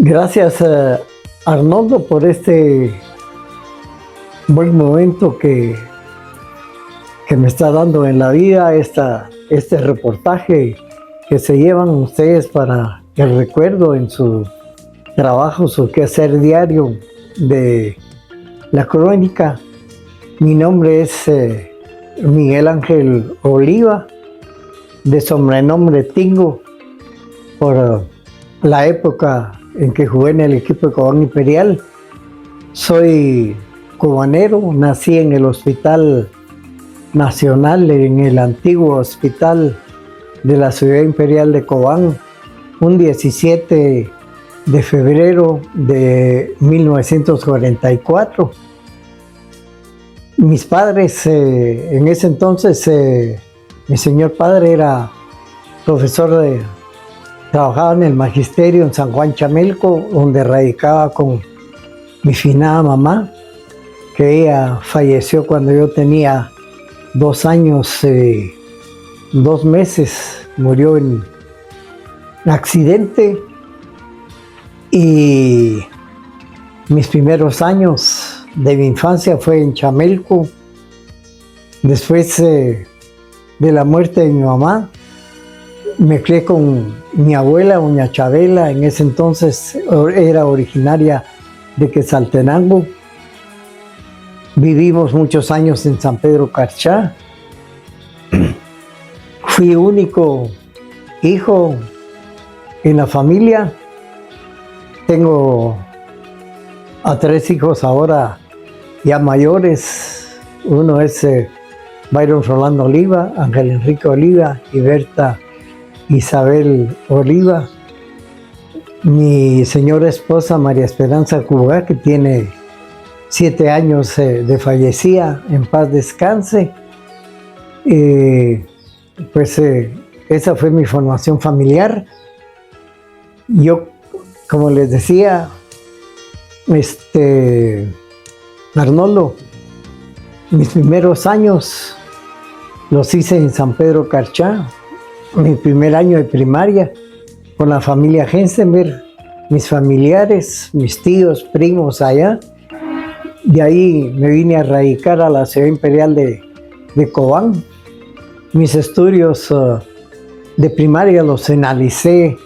Gracias, Arnoldo, por este buen momento que me está dando en la vida, este reportaje que se llevan ustedes para el recuerdo en su trabajo, su quehacer diario de la crónica. Mi nombre es Miguel Ángel Oliva, de sobrenombre Tingo, por la época en que jugué en el equipo de Cobán Imperial. Soy cobanero, nací en el Hospital Nacional, en el antiguo hospital de la Ciudad Imperial de Cobán, un 17 de febrero de 1944. Mis padres, en ese entonces, mi señor padre era profesor trabajaba en el magisterio en San Juan Chamelco, donde radicaba con mi finada mamá, que ella falleció cuando yo tenía 2 años, 2 meses, murió en accidente. Y mis primeros años de mi infancia fue en Chamelco. Después de la muerte de mi mamá, me crié con mi abuela, doña Chabela. En ese entonces era originaria de Quetzaltenango. Vivimos muchos años en San Pedro Carchá. Fui único hijo en la familia. Tengo a 3 hijos ahora ya mayores. Uno es Byron Rolando Oliva, Ángel Enrique Oliva y Berta Isabel Oliva. Mi señora esposa María Esperanza Cubá, que tiene 7 años de fallecida, en paz descanse. Esa fue mi formación familiar. Yo, como les decía, Arnoldo, mis primeros años los hice en San Pedro Carchá. Mi primer año de primaria con la familia Hensenberg, mis familiares, mis tíos, primos allá. De ahí me vine a radicar a la Ciudad Imperial de Cobán. Mis estudios de primaria los finalicé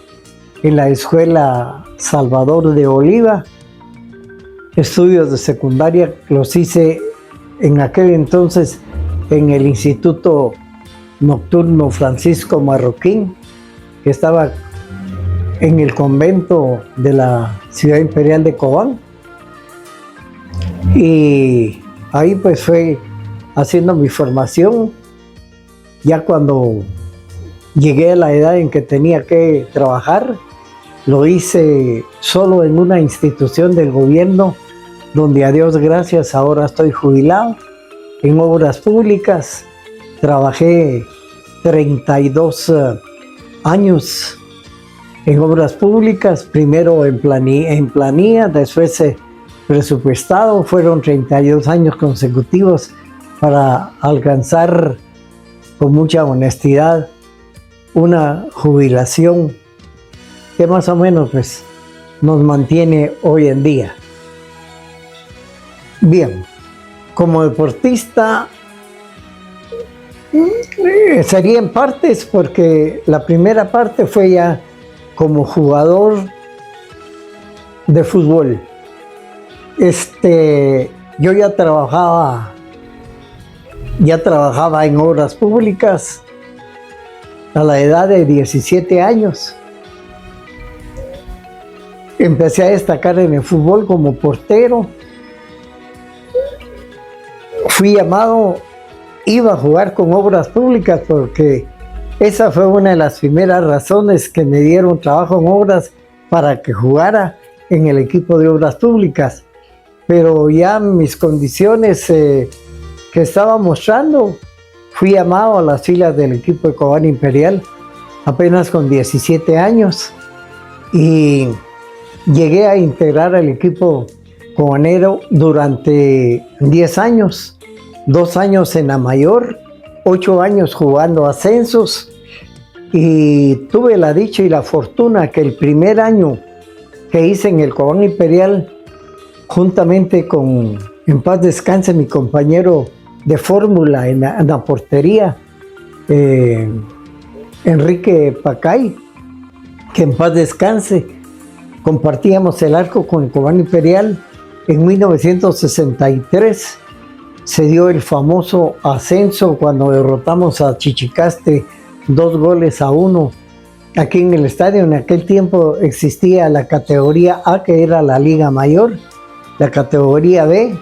en la Escuela Salvador de Oliva. Estudios de secundaria los hice en aquel entonces en el Instituto Nocturno Francisco Marroquín, que estaba en el convento de la Ciudad Imperial de Cobán. Y ahí pues fue haciendo mi formación. Ya cuando llegué a la edad en que tenía que trabajar, lo hice solo en una institución del gobierno, donde a Dios gracias ahora estoy jubilado. En obras públicas trabajé 32 años en obras públicas, primero en planilla, después presupuestado. Fueron 32 años consecutivos para alcanzar con mucha honestidad una jubilación que más o menos pues, nos mantiene hoy en día. Bien, como deportista sería en partes, porque la primera parte fue ya como jugador de fútbol. Yo ya trabajaba en obras públicas a la edad de 17 años. Empecé a destacar en el fútbol como portero. Fui llamado, iba a jugar con obras públicas porque esa fue una de las primeras razones que me dieron trabajo en obras, para que jugara en el equipo de obras públicas. Pero ya mis condiciones que estaba mostrando, fui llamado a las filas del equipo de Cobán Imperial apenas con 17 años y llegué a integrar el equipo cobanero durante 10 años. 2 años en la mayor, 8 años jugando ascensos, y tuve la dicha y la fortuna que el primer año que hice en el Cobán Imperial, juntamente con, en paz descanse, mi compañero de fórmula en la portería, Enrique Pacay, que en paz descanse. Compartíamos el arco con el Cobán Imperial. En 1963 se dio el famoso ascenso cuando derrotamos a Chichicaste 2-1 aquí en el estadio. En aquel tiempo existía la categoría A, que era la Liga Mayor, la categoría B,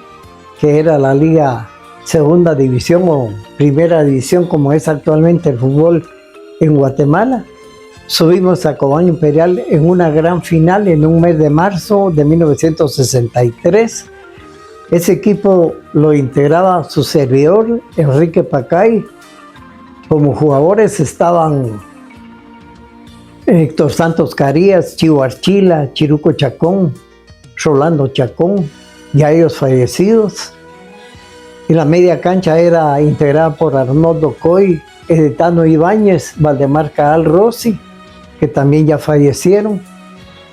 que era la Liga Segunda División o Primera División, como es actualmente el fútbol en Guatemala. Subimos a Cobán Imperial en una gran final en un mes de marzo de 1963. Ese equipo lo integraba su servidor, Enrique Pacay. Como jugadores estaban Héctor Santos Carías, Chivo Archila, Chiruco Chacón, Rolando Chacón, ya ellos fallecidos. Y la media cancha era integrada por Arnoldo Coy, Edetano Ibáñez, Valdemar Caal Rossi, que también ya fallecieron.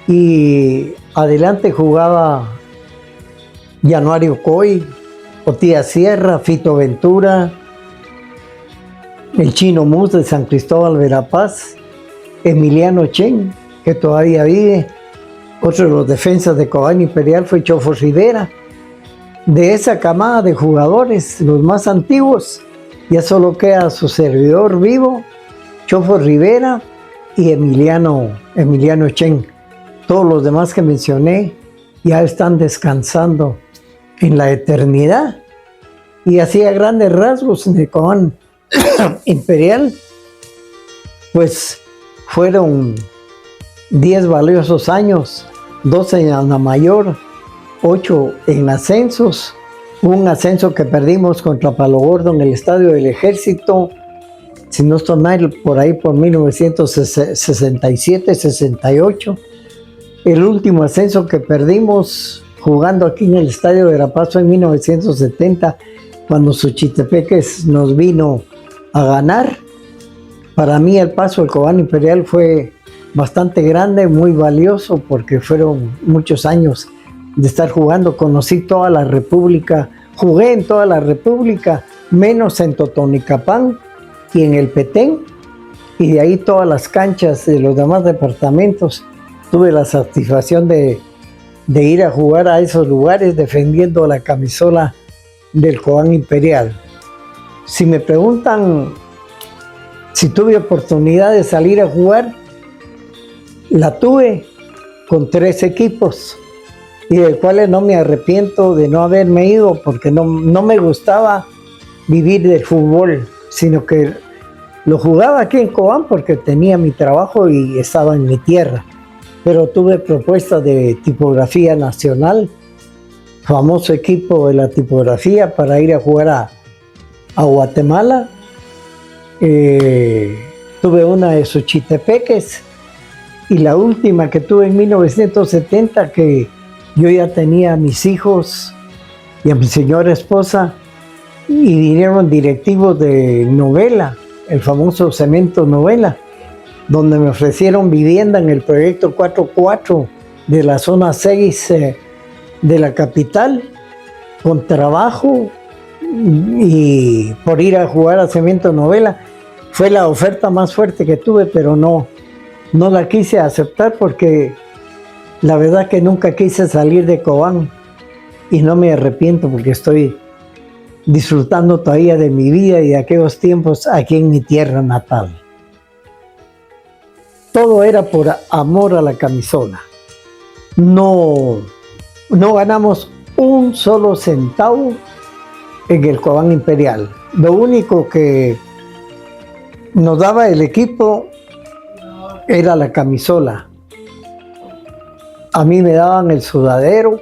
Y adelante jugaba Januario Coy, Otía Sierra, Fito Ventura, el Chino Mus de San Cristóbal Verapaz, Emiliano Chen, que todavía vive. Otro de los defensas de Cobán Imperial fue Chofo Rivera. De esa camada de jugadores, los más antiguos, ya solo queda su servidor vivo, Chofo Rivera y Emiliano Chen. Todos los demás que mencioné ya están descansando en la eternidad. Y así a grandes rasgos de Cobán Imperial, pues fueron 10 valiosos años, 12 en la mayor, 8 en ascensos. Un ascenso que perdimos contra Palo Gordo en el Estadio del Ejército, si no estoy mal, por ahí por 1967-68. El último ascenso que perdimos jugando aquí en el Estadio de Verapaz fue en 1970, cuando Suchitepeques nos vino a ganar. Para mí el paso del Cobán Imperial fue bastante grande, muy valioso, porque fueron muchos años de estar jugando. Conocí toda la República, jugué en toda la República, menos en Totonicapán y en el Petén, y de ahí todas las canchas de los demás departamentos. Tuve la satisfacción de ir a jugar a esos lugares defendiendo la camisola del Cobán Imperial. Si me preguntan si tuve oportunidad de salir a jugar, la tuve con 3 equipos, y de cuales no me arrepiento de no haberme ido, porque no me gustaba vivir del fútbol, sino que lo jugaba aquí en Cobán porque tenía mi trabajo y estaba en mi tierra. Pero tuve propuestas de tipografía nacional, famoso equipo de la tipografía, para ir a jugar a Guatemala. Tuve una de Suchitepeques, y la última que tuve en 1970, que yo ya tenía a mis hijos y a mi señora esposa, y vinieron directivos de Novela, el famoso Cemento Novela, donde me ofrecieron vivienda en el proyecto 4-4 de la zona 6 de la capital, con trabajo, y por ir a jugar a Cemento Novela. Fue la oferta más fuerte que tuve, pero no la quise aceptar, porque la verdad que nunca quise salir de Cobán, y no me arrepiento, porque estoy disfrutando todavía de mi vida y de aquellos tiempos aquí en mi tierra natal. Todo era por amor a la camisola. No ganamos un solo centavo en el Cobán Imperial. Lo único que nos daba el equipo era la camisola. A mí me daban el sudadero,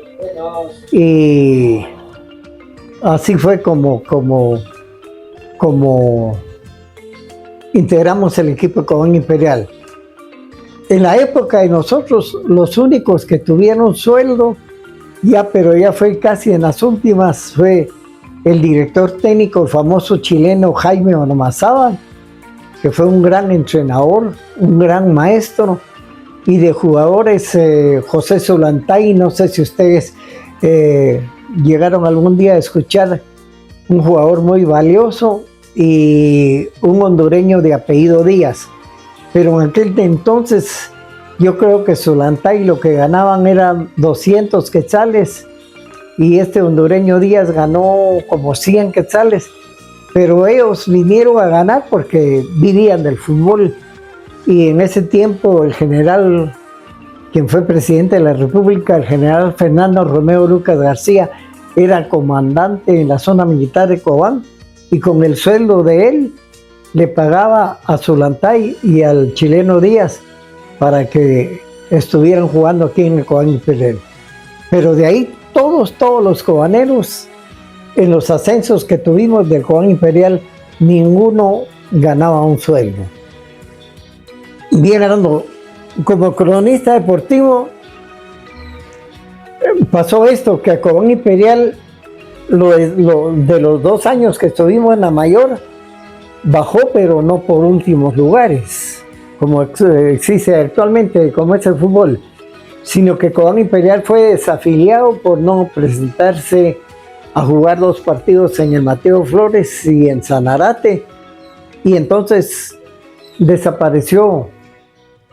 y así fue como integramos el equipo de Cobán Imperial. En la época de nosotros, los únicos que tuvieron sueldo, pero ya fue casi en las últimas, fue el director técnico, el famoso chileno Jaime Ormazábal, que fue un gran entrenador, un gran maestro, y de jugadores, José Zulantay, no sé si ustedes llegaron algún día a escuchar, un jugador muy valioso, y un hondureño de apellido Díaz. Pero en aquel entonces yo creo que Zulantay lo que ganaban eran 200 quetzales y este hondureño Díaz ganó como 100 quetzales, pero ellos vinieron a ganar porque vivían del fútbol. Y en ese tiempo el general, quien fue presidente de la República, el general Fernando Romeo Lucas García, era comandante en la zona militar de Cobán, y con el sueldo de él le pagaba a Zulantay y al chileno Díaz para que estuvieran jugando aquí en el Cobán Imperial. Pero de ahí todos los cobaneros, en los ascensos que tuvimos del Cobán Imperial, ninguno ganaba un sueldo. Bien, Arnoldo, como cronista deportivo, pasó esto, que a Cobán Imperial, de los 2 años que estuvimos en la mayor, bajó, pero no por últimos lugares, como existe actualmente, como es el fútbol, sino que Cobán Imperial fue desafiliado por no presentarse a jugar 2 partidos en el Mateo Flores y en Sanarate, y entonces desapareció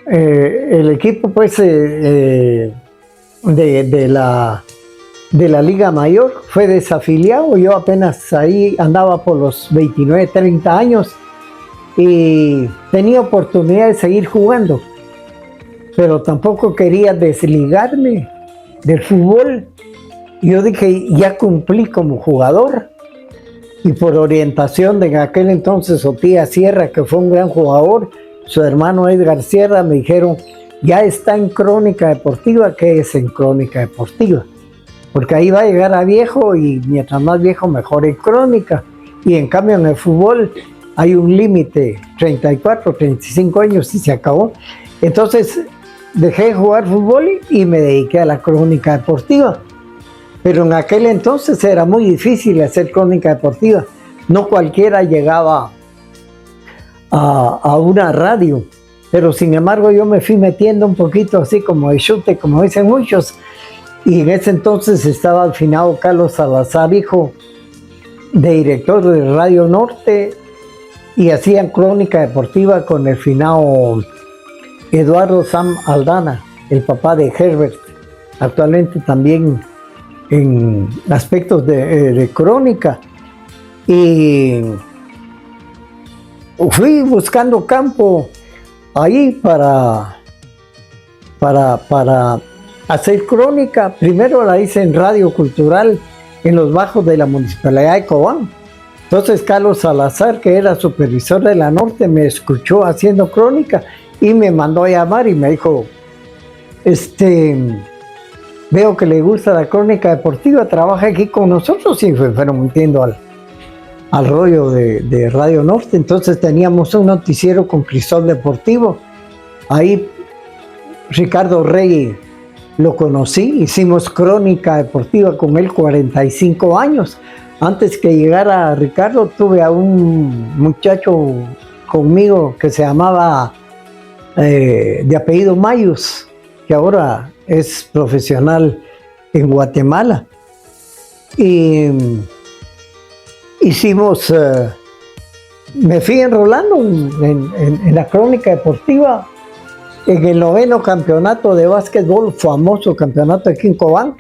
el equipo, pues, de la Liga Mayor, fue desafiliado. Yo apenas ahí andaba por los 29, 30 años y tenía oportunidad de seguir jugando, pero tampoco quería desligarme del fútbol. Yo dije, ya cumplí como jugador, y por orientación de aquel entonces Sotía Sierra, que fue un gran jugador, su hermano Edgar Sierra, me dijeron, ya está en Crónica Deportiva. ¿Qué es en Crónica Deportiva? Porque ahí va a llegar a viejo, y mientras más viejo mejor en Crónica. Y en cambio en el fútbol hay un límite, 34, 35 años y se acabó. Entonces dejé de jugar fútbol y me dediqué a la Crónica Deportiva. Pero en aquel entonces era muy difícil hacer Crónica Deportiva. No cualquiera llegaba a una radio, pero sin embargo yo me fui metiendo un poquito así como de chute, como dicen muchos, y en ese entonces estaba al finado Carlos Salazar, hijo de director de Radio Norte, y hacían Crónica Deportiva con el finado Eduardo Sam Aldana, el papá de Herbert, actualmente también en aspectos de crónica. Y fui buscando campo ahí para hacer crónica. Primero la hice en Radio Cultural en los bajos de la Municipalidad de Cobán. Entonces Carlos Salazar, que era supervisor de la Norte, me escuchó haciendo crónica y me mandó a llamar y me dijo, veo que le gusta la Crónica Deportiva, trabaja aquí con nosotros, y fueron metiendo al rollo de Radio Norte. Entonces teníamos un noticiero con Crisol Deportivo. Ahí Ricardo Rey lo conocí, hicimos Crónica Deportiva con él 45 años. Antes que llegara Ricardo, tuve a un muchacho conmigo que se llamaba de apellido Mayus, que ahora es profesional en Guatemala. Y hicimos, me fui enrolando en la Crónica Deportiva en el 9º campeonato de básquetbol, famoso campeonato aquí en Cobán.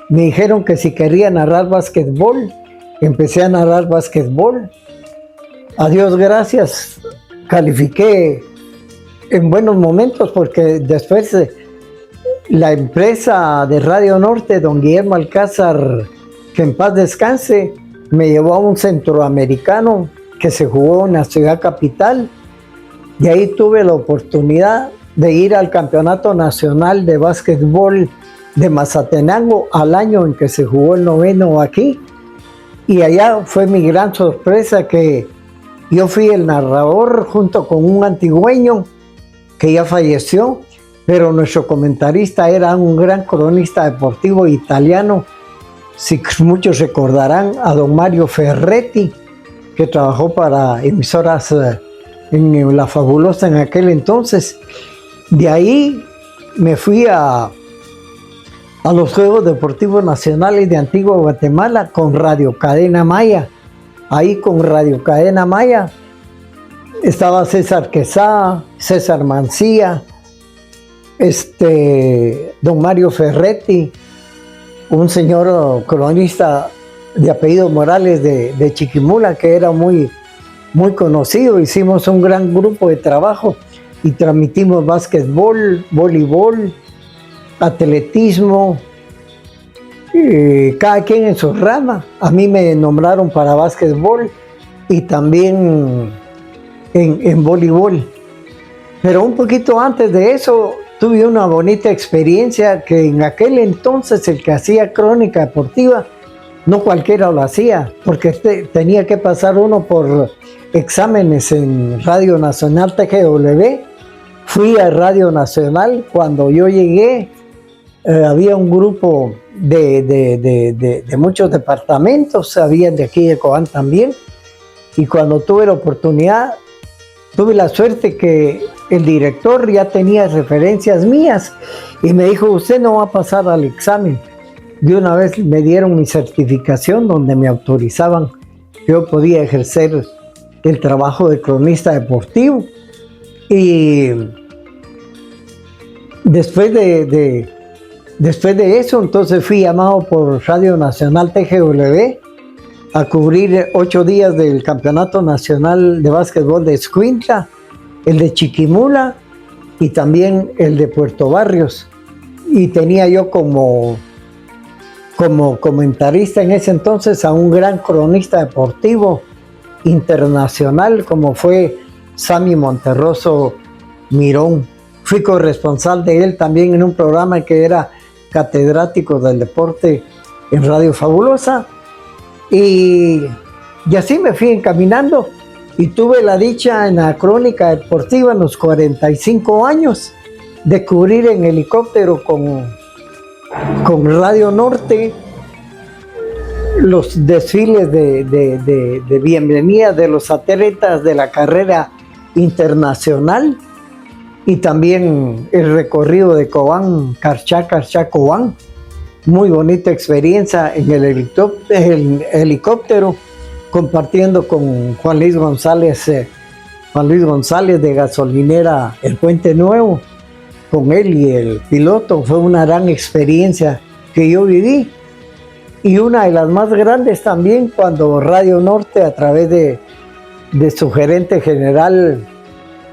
Me dijeron que si quería narrar básquetbol, empecé a narrar básquetbol. A Dios gracias, califiqué en buenos momentos, porque después la empresa de Radio Norte, don Guillermo Alcázar, que en paz descanse, me llevó a un centroamericano que se jugó en la ciudad capital, y ahí tuve la oportunidad de ir al Campeonato Nacional de Básquetbol de Mazatenango al año en que se jugó el 9º aquí, y allá fue mi gran sorpresa que yo fui el narrador junto con un antigüeño que ya falleció, pero nuestro comentarista era un gran cronista deportivo italiano, si muchos recordarán a don Mario Ferretti, que trabajó para emisoras en La Fabulosa en aquel entonces. De ahí me fui a los Juegos Deportivos Nacionales de Antigua Guatemala con Radio Cadena Maya. Ahí con Radio Cadena Maya estaba César Quesada, César Mancía, don Mario Ferretti, un señor cronista de apellido Morales de Chiquimula, que era muy conocido. Hicimos un gran grupo de trabajo y transmitimos básquetbol, voleibol, atletismo, cada quien en su rama. A mí me nombraron para básquetbol y también en voleibol. Pero un poquito antes de eso tuve una bonita experiencia, que en aquel entonces el que hacía crónica deportiva, no cualquiera lo hacía, porque tenía que pasar uno por exámenes en Radio Nacional TGW. Fui a Radio Nacional. Cuando yo llegué, había un grupo de muchos departamentos, habían de aquí de Cobán también, y cuando tuve la oportunidad, tuve la suerte que el director ya tenía referencias mías y me dijo: usted no va a pasar al examen. De una vez me dieron mi certificación donde me autorizaban que yo podía ejercer el trabajo de cronista deportivo. Y después de eso, entonces fui llamado por Radio Nacional TGW a cubrir 8 días del Campeonato Nacional de Básquetbol de Escuintla, el de Chiquimula y también el de Puerto Barrios. Y tenía yo como comentarista en ese entonces a un gran cronista deportivo internacional como fue Sammy Monterroso Mirón. Fui corresponsal de él también en un programa que era catedrático del deporte en Radio Fabulosa, y así me fui encaminando y tuve la dicha en la crónica deportiva en los 45 años de cubrir en helicóptero con Radio Norte los desfiles de bienvenida de los atletas de la carrera internacional y también el recorrido de Cobán, Carchá, Cobán. Muy bonita experiencia en el helicóptero, compartiendo con Juan Luis González de Gasolinera El Puente Nuevo, con él y el piloto. Fue una gran experiencia que yo viví, y una de las más grandes también cuando Radio Norte, a través de su gerente general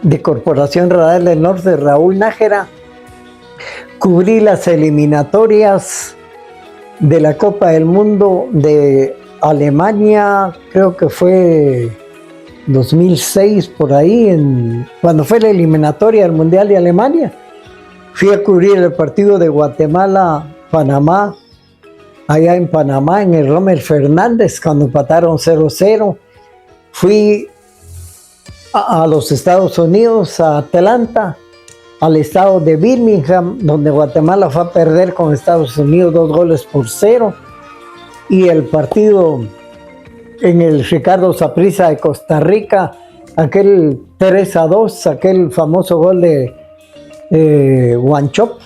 de Corporación Radial del Norte, Raúl Nájera, cubrí las eliminatorias de la Copa del Mundo de Alemania, creo que fue 2006 por ahí, cuando fue la eliminatoria del Mundial de Alemania. Fui a cubrir el partido de Guatemala-Panamá, allá en Panamá, en el Rommel Fernández, cuando empataron 0-0. Fui a los Estados Unidos, a Atlanta, al estado de Birmingham, donde Guatemala fue a perder con Estados Unidos 2-0, y el partido en el Ricardo Saprissa de Costa Rica, aquel 3-2, aquel famoso gol de Wanchop,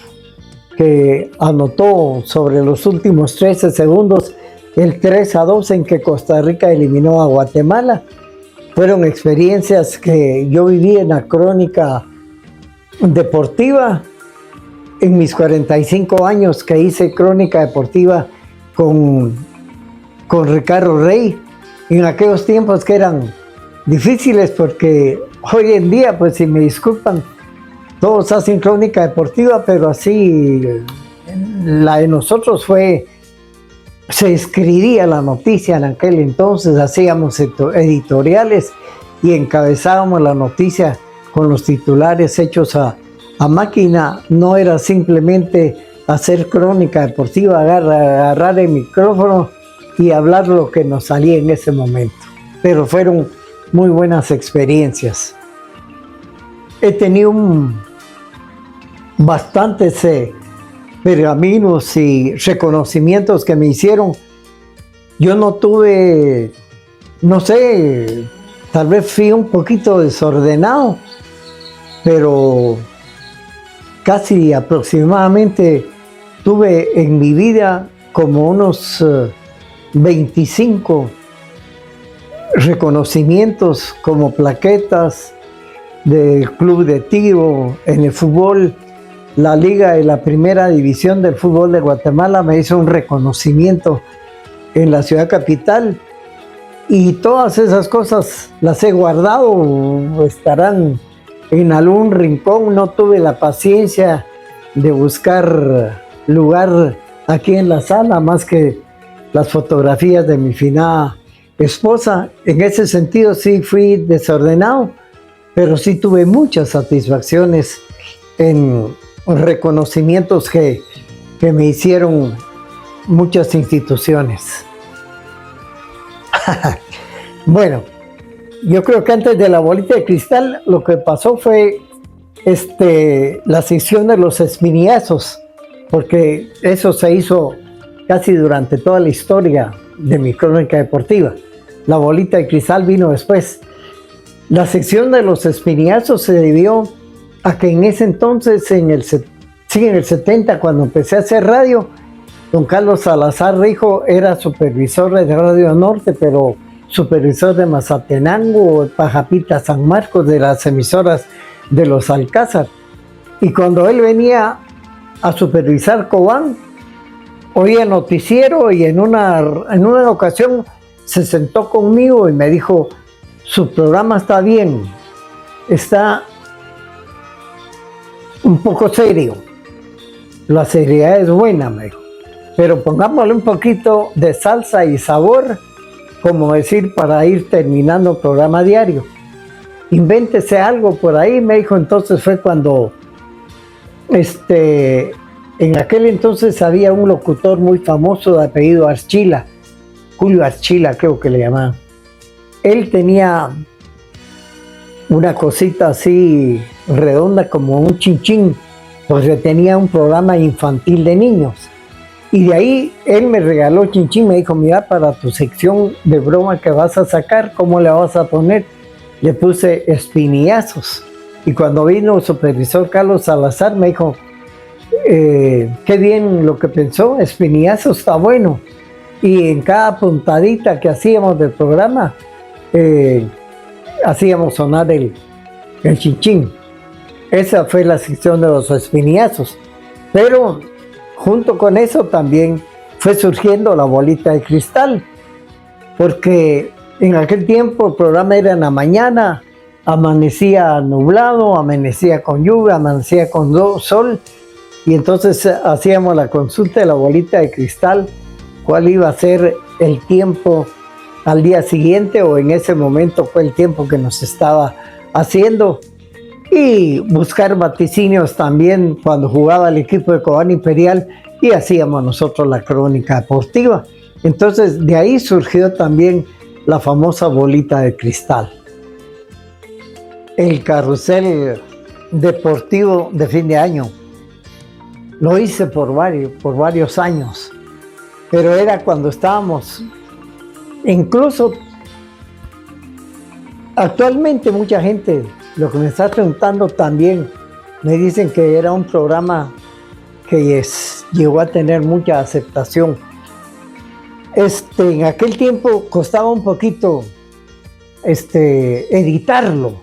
que anotó sobre los últimos 13 segundos el 3-2 en que Costa Rica eliminó a Guatemala. Fueron experiencias que yo viví en la crónica deportiva en mis 45 años que hice crónica deportiva con Ricardo Rey, en aquellos tiempos que eran difíciles, porque hoy en día, pues si me disculpan, todos hacen crónica deportiva, pero así la de nosotros se escribía la noticia en aquel entonces, hacíamos editoriales y encabezábamos la noticia con los titulares hechos a máquina. No era simplemente hacer crónica deportiva, agarrar el micrófono y hablar lo que nos salía en ese momento. Pero fueron muy buenas experiencias. He tenido bastantes pergaminos y reconocimientos que me hicieron. Yo no tuve, no sé, tal vez fui un poquito desordenado, pero casi aproximadamente tuve en mi vida como unos 25 reconocimientos como plaquetas del club de tiro. En el fútbol, la liga de la primera división del fútbol de Guatemala me hizo un reconocimiento en la ciudad capital, y todas esas cosas las he guardado, estarán en algún rincón. No tuve la paciencia de buscar lugar aquí en la sala, más que las fotografías de mi finada esposa. En ese sentido sí fui desordenado, pero sí tuve muchas satisfacciones en reconocimientos que me hicieron muchas instituciones. Bueno, yo creo que antes de la bolita de cristal lo que pasó fue la sección de los espiniazos, porque eso se hizo casi durante toda la historia de mi crónica deportiva. La bolita de cristal vino después. La sección de los espiniazos se debió a que en ese entonces, en el 70, cuando empecé a hacer radio, don Carlos Salazar Rijo era supervisor de Radio Norte, pero supervisor de Mazatenango, Pajapita, San Marcos, de las emisoras de los Alcázar. Y cuando él venía a supervisar Cobán, oía el noticiero, y en una ocasión se sentó conmigo y me dijo: su programa está bien, está un poco serio, la seriedad es buena, me dijo, pero pongámosle un poquito de salsa y sabor, como decir, para ir terminando el programa diario. Invéntese algo por ahí, me dijo. Entonces fue cuando en aquel entonces había un locutor muy famoso de apellido Archila, Julio Archila creo que le llamaban. Él tenía una cosita así redonda como un chinchín, porque tenía un programa infantil de niños. Y de ahí él me regaló chinchín, me dijo: mira, para tu sección de broma que vas a sacar, ¿cómo le vas a poner? Le puse espinillazos. Y cuando vino el supervisor Carlos Salazar me dijo: qué bien lo que pensó, espinillazos está bueno. Y en cada puntadita que hacíamos del programa, hacíamos sonar el chinchín. Esa fue la sección de los espinillazos. Pero junto con eso también fue surgiendo la bolita de cristal, porque en aquel tiempo el programa era en la mañana, amanecía nublado, amanecía con lluvia, amanecía con sol, y entonces hacíamos la consulta de la bolita de cristal, cuál iba a ser el tiempo al día siguiente, o en ese momento fue el tiempo que nos estaba haciendo, y buscar vaticinios también cuando jugaba el equipo de Cobán Imperial, y hacíamos nosotros la crónica deportiva. Entonces de ahí surgió también la famosa bolita de cristal. El carrusel deportivo de fin de año lo hice por varios años, pero era cuando estábamos, incluso actualmente mucha gente, lo que me está preguntando también, me dicen que era un programa que llegó a tener mucha aceptación. En aquel tiempo costaba un poquito editarlo.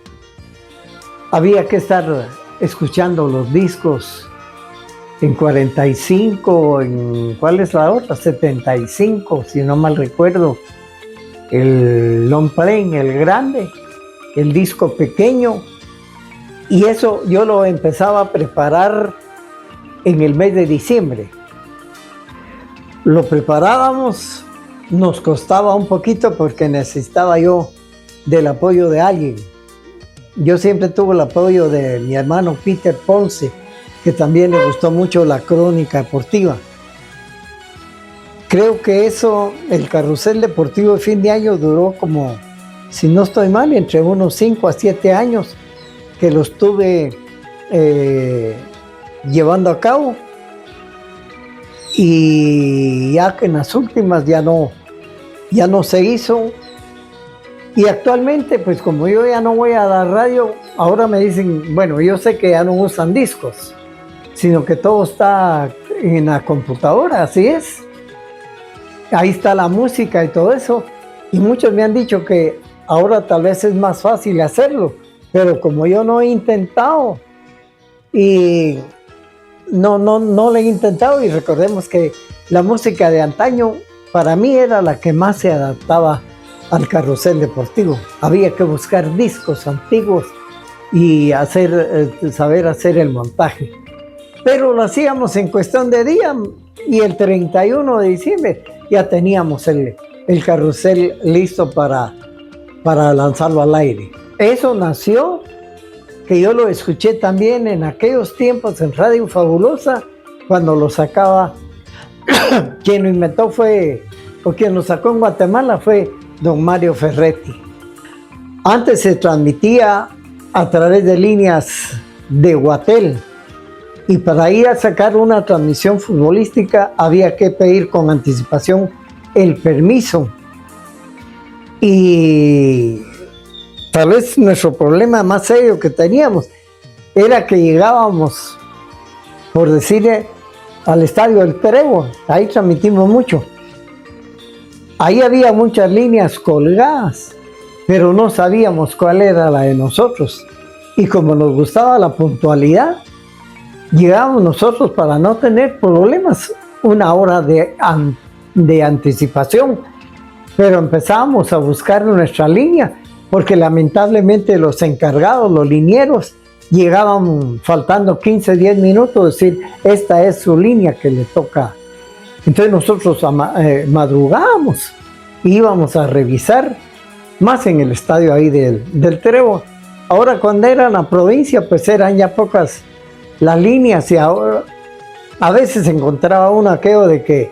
Había que estar escuchando los discos en 45, ¿cuál es la otra? 75, si no mal recuerdo. El long play, el grande, el disco pequeño, y eso yo lo empezaba a preparar en el mes de diciembre. Lo preparábamos, nos costaba un poquito porque necesitaba yo del apoyo de alguien. Yo siempre tuve el apoyo de mi hermano Peter Ponce, que también le gustó mucho la crónica deportiva. Creo que el carrusel deportivo de fin de año duró como, si no estoy mal, entre unos 5 a 7 años que lo estuve llevando a cabo, y ya que en las últimas ya no se hizo. Y actualmente, pues como yo ya no voy a dar radio, ahora me dicen, bueno, yo sé que ya no usan discos, sino que todo está en la computadora, así es. Ahí está la música y todo eso. Y muchos me han dicho que ahora tal vez es más fácil hacerlo, pero como yo no he intentado y no lo he intentado, y recordemos que la música de antaño para mí era la que más se adaptaba al carrusel deportivo. Había que buscar discos antiguos y saber hacer el montaje. Pero lo hacíamos en cuestión de día, y el 31 de diciembre ya teníamos el carrusel listo para lanzarlo al aire. Eso nació, que yo lo escuché también en aquellos tiempos en Radio Fabulosa, cuando lo sacaba. Quien lo inventó quien lo sacó en Guatemala fue don Mario Ferretti. Antes se transmitía a través de líneas de Guatel, y para ir a sacar una transmisión futbolística había que pedir con anticipación el permiso. Y tal vez nuestro problema más serio que teníamos era que llegábamos, por decir, al estadio del Trevo. Ahí transmitimos mucho. Ahí había muchas líneas colgadas, pero no sabíamos cuál era la de nosotros. Y como nos gustaba la puntualidad, llegábamos nosotros, para no tener problemas, una hora de anticipación. Pero empezábamos a buscar nuestra línea, porque lamentablemente los encargados, los linieros, llegaban faltando 15, 10 minutos, decir, esta es su línea que le toca. Entonces nosotros madrugábamos, íbamos a revisar, más en el estadio ahí del Trevo. Ahora, cuando era en la provincia, pues eran ya pocas las líneas, y ahora a veces encontraba uno aquello de que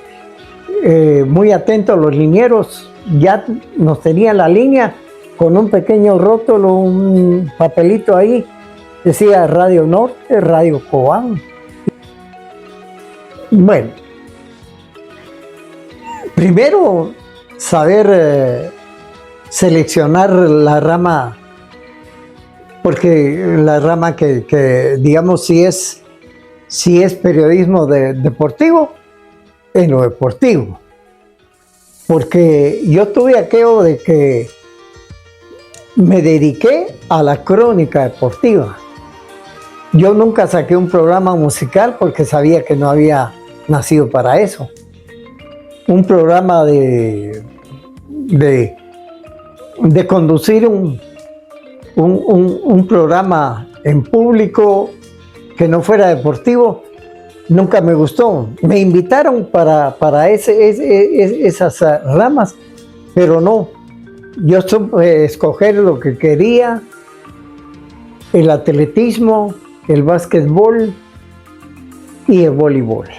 muy atentos los linieros ya nos tenían la línea con un pequeño rótulo, un papelito ahí, decía Radio Norte, Radio Cobán. Bueno, primero saber seleccionar la rama, porque la rama que digamos, si es periodismo deportivo, en lo deportivo. Porque yo tuve aquello de que me dediqué a la crónica deportiva. Yo nunca saqué un programa musical porque sabía que no había nacido para eso. Un programa de conducir un programa en público que no fuera deportivo, nunca me gustó. Me invitaron para esas ramas, pero no. Yo supe escoger lo que quería: el atletismo, el básquetbol y el voleibol.